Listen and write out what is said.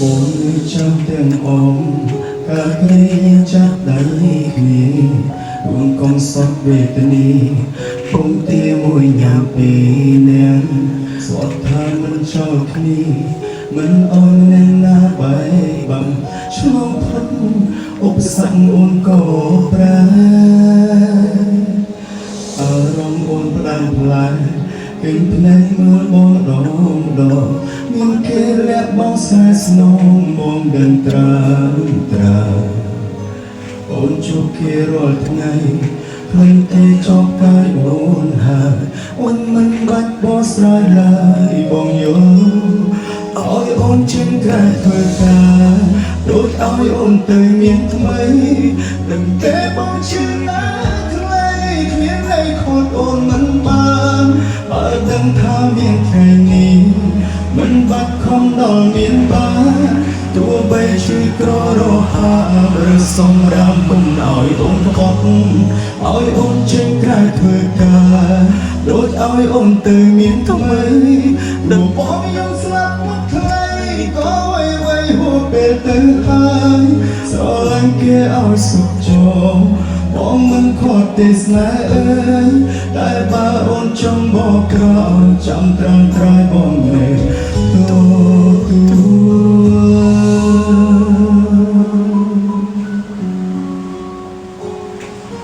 អូនចាំទាំងអងកាលគ្រាចាប់ដៃគ្នារួនកងសពវេទនីពងទាមួយញ៉ាំពីនាងស្វត់ថាមិនចោលគ្នាមិនអន់នៅណាបែបំឆ្លងផុតឧបសគ្គអូនក៏ប្រាអារម្មណ៍អូនផ្ដាំផ្លែគិនភ្នែកមើលបងដងមានគេលាក់បងស្នេហ៍ស្នងបងដឹងត្រាអូនជួបគេរាល់ថ្ងៃឃើញគេចប់កាយអូនហើយអូនមិនបាច់បោះស្រាយឡើយបងយល់ឲ្យអូនជាងក្រែធ្វើការដូចឲ្យអូនទៅមានថ្មីដឹងតែបងជឿណាថ្លៃគ្មានអីខូចអូនមិនបានបើដឹងថាមានថ្ងៃនេះមិនបាច់ខំដល់មានបានទោះបីជាក្ររហាឬសំរាមពុំឲ្យអូនខកឲ្យអូនចេញក្រៅធ្វើការដូចឲ្យអូនទៅមានថ្មីដំបងយើងស្លាប់មកថ្លៃក៏ໄວហួសពេលទៅហើយស្រឡាញ់គេឲ្យសុខចោបងមិនខកទេស្នេហ៍អើយតែបើអូនចង់បកក្រោយចាំត្រង់ត្រៃបង